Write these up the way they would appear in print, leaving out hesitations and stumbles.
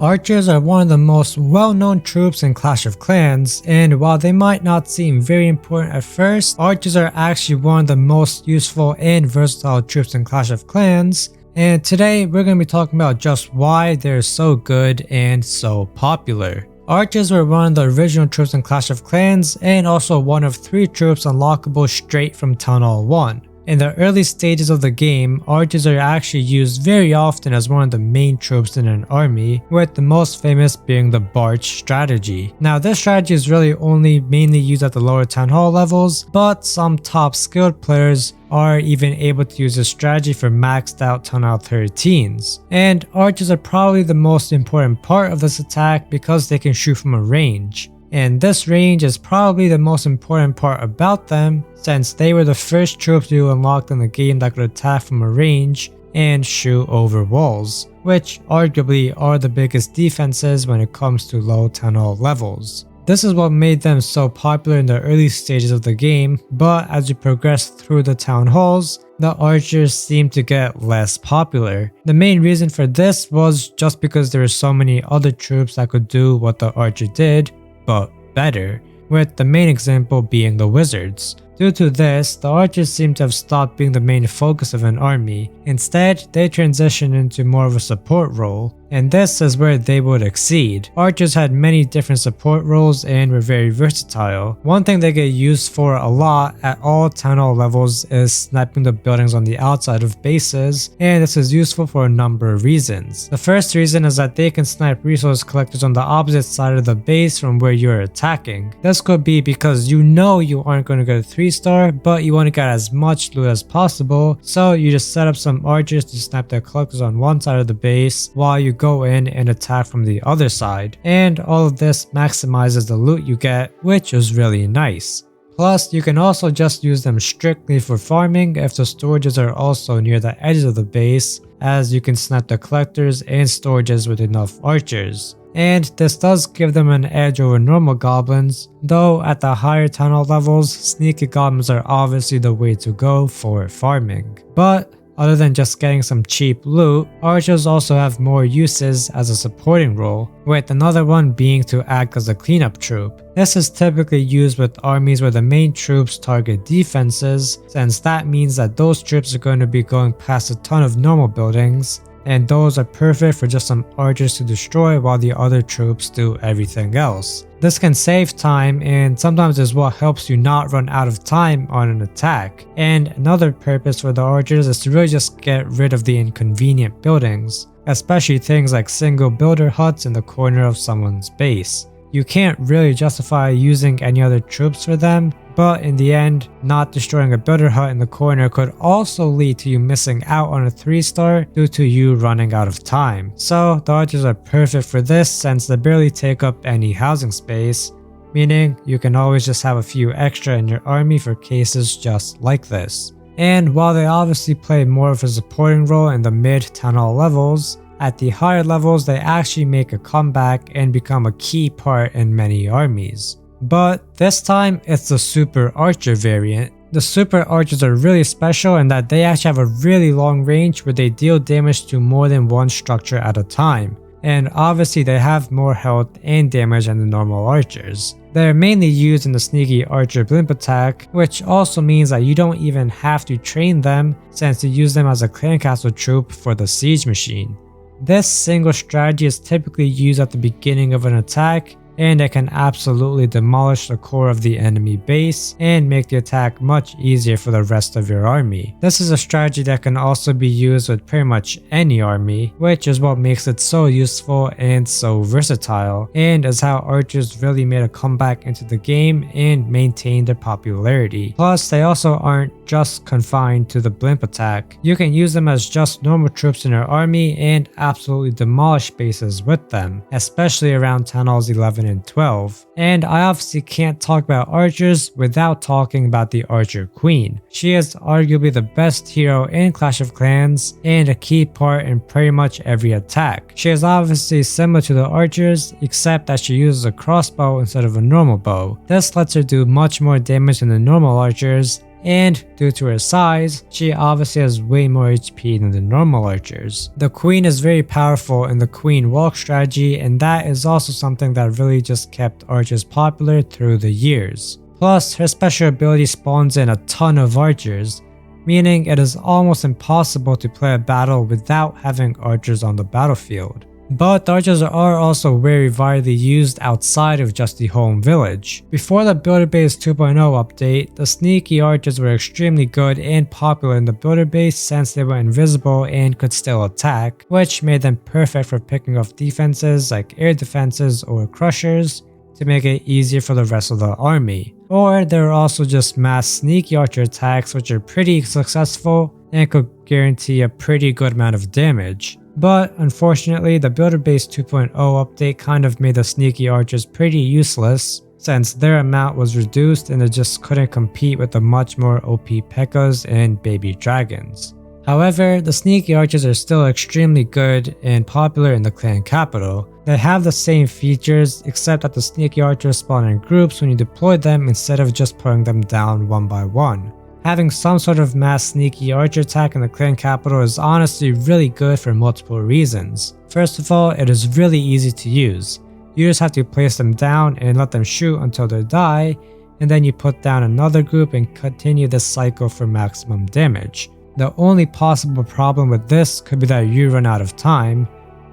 Archers are one of the most well-known troops in Clash of Clans, and while they might not seem very important at first, archers are actually one of the most useful and versatile troops in Clash of Clans, and today we're going to be talking about just why they're so good and so popular. Archers were one of the original troops in Clash of Clans, and also one of 3 troops unlockable straight from Town Hall 1. In the early stages of the game, archers are actually used very often as one of the main troops in an army, with the most famous being the Barch strategy. Now this strategy is really only mainly used at the lower Town Hall levels, but some top skilled players are even able to use this strategy for maxed out Town Hall 13s. And archers are probably the most important part of this attack because they can shoot from a range. And this range is probably the most important part about them, since they were the first troops you unlocked in the game that could attack from a range and shoot over walls, which arguably are the biggest defenses when it comes to low Town Hall levels. This is what made them so popular in the early stages of the game, but as you progress through the Town Halls, the archers seem to get less popular. The main reason for this was just because there were so many other troops that could do what the archer did, but better, with the main example being the wizards. Due to this, the archers seem to have stopped being the main focus of an army. Instead, they transitioned into more of a support role, and this is where they would exceed. Archers had many different support roles and were very versatile. One thing they get used for a lot at all Town Hall levels is sniping the buildings on the outside of bases, and this is useful for a number of reasons. The first reason is that they can snipe resource collectors on the opposite side of the base from where you're attacking. This could be because you know you aren't going to get a 3-star, but you want to get as much loot as possible, so you just set up some archers to snipe their collectors on one side of the base while you go in and attack from the other side. And all of this maximizes the loot you get, which is really nice. Plus, you can also just use them strictly for farming if the storages are also near the edges of the base, as you can snipe the collectors and storages with enough archers. And this does give them an edge over normal goblins, though at the higher Town Hall levels, sneaky goblins are obviously the way to go for farming. But other than just getting some cheap loot, archers also have more uses as a supporting role, with another one being to act as a cleanup troop. This is typically used with armies where the main troops target defenses, since that means that those troops are going to be going past a ton of normal buildings, and those are perfect for just some archers to destroy while the other troops do everything else. This can save time, and sometimes is what helps you not run out of time on an attack. And another purpose for the archers is to really just get rid of the inconvenient buildings, especially things like single builder huts in the corner of someone's base. You can't really justify using any other troops for them, but in the end, not destroying a builder hut in the corner could also lead to you missing out on a 3-star due to you running out of time. So the archers are perfect for this since they barely take up any housing space, meaning you can always just have a few extra in your army for cases just like this. And while they obviously play more of a supporting role in the mid Town Hall levels, at the higher levels they actually make a comeback and become a key part in many armies. But this time it's the Super Archer variant. The Super Archers are really special in that they actually have a really long range where they deal damage to more than one structure at a time. And obviously they have more health and damage than the normal archers. They're mainly used in the sneaky archer blimp attack, which also means that you don't even have to train them since you use them as a clan castle troop for the siege machine. This single strategy is typically used at the beginning of an attack, and it can absolutely demolish the core of the enemy base and make the attack much easier for the rest of your army. This is a strategy that can also be used with pretty much any army, which is what makes it so useful and so versatile, and is how archers really made a comeback into the game and maintained their popularity. Plus, they also aren't just confined to the blimp attack. You can use them as just normal troops in your army and absolutely demolish bases with them, especially around Town Halls 11 and 12. And I obviously can't talk about archers without talking about the Archer Queen. She is arguably the best hero in Clash of Clans and a key part in pretty much every attack. She is obviously similar to the archers, except that she uses a crossbow instead of a normal bow. This lets her do much more damage than the normal archers, and due to her size, she obviously has way more HP than the normal archers. The queen is very powerful in the queen walk strategy, and that is also something that really just kept archers popular through the years. Plus, her special ability spawns in a ton of archers, meaning it is almost impossible to play a battle without having archers on the battlefield. But archers are also very widely used outside of just the home village. Before the Builder Base 2.0 update, the sneaky archers were extremely good and popular in the Builder Base since they were invisible and could still attack, which made them perfect for picking off defenses like air defenses or crushers to make it easier for the rest of the army. Or there are also just mass sneaky archer attacks which are pretty successful and could guarantee a pretty good amount of damage. But unfortunately, the Builder Base 2.0 update kind of made the sneaky archers pretty useless since their amount was reduced and they just couldn't compete with the much more OP P.E.K.K.A.s and baby dragons. However, the sneaky archers are still extremely good and popular in the clan capital. They have the same features except that the sneaky archers spawn in groups when you deploy them instead of just putting them down one by one. Having some sort of mass sneaky archer attack in the clan capital is honestly really good for multiple reasons. First of all, it is really easy to use. You just have to place them down and let them shoot until they die, and then you put down another group and continue this cycle for maximum damage. The only possible problem with this could be that you run out of time,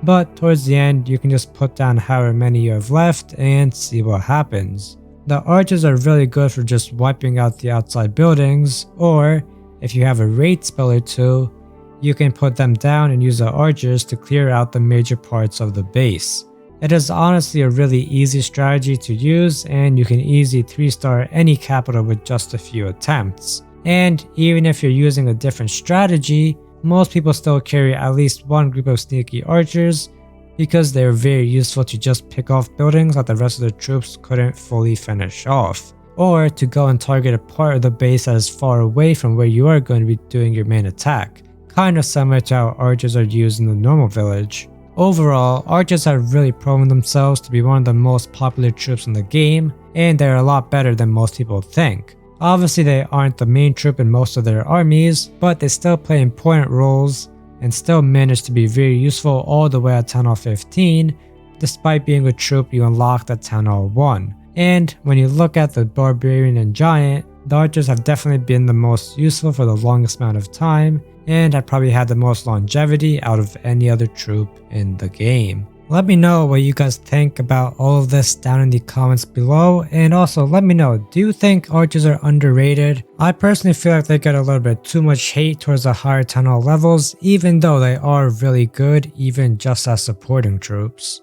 but towards the end you can just put down however many you have left and see what happens. The archers are really good for just wiping out the outside buildings, or if you have a raid spell or two, you can put them down and use the archers to clear out the major parts of the base. It is honestly a really easy strategy to use, and you can easily 3-star any capital with just a few attempts. And even if you're using a different strategy, most people still carry at least one group of sneaky archers because they're very useful to just pick off buildings that the rest of the troops couldn't fully finish off, or to go and target a part of the base that is far away from where you are going to be doing your main attack, kind of similar to how archers are used in the normal village. Overall, archers have really proven themselves to be one of the most popular troops in the game, and they're a lot better than most people think. Obviously they aren't the main troop in most of their armies, but they still play important roles and still manage to be very useful all the way at Town Hall 15, despite being a troop you unlocked at Town Hall 1. And when you look at the Barbarian and Giant, the archers have definitely been the most useful for the longest amount of time, and have probably had the most longevity out of any other troop in the game. Let me know what you guys think about all of this down in the comments below, and also let me know, do you think archers are underrated? I personally feel like they get a little bit too much hate towards the higher Town Hall levels, even though they are really good even just as supporting troops.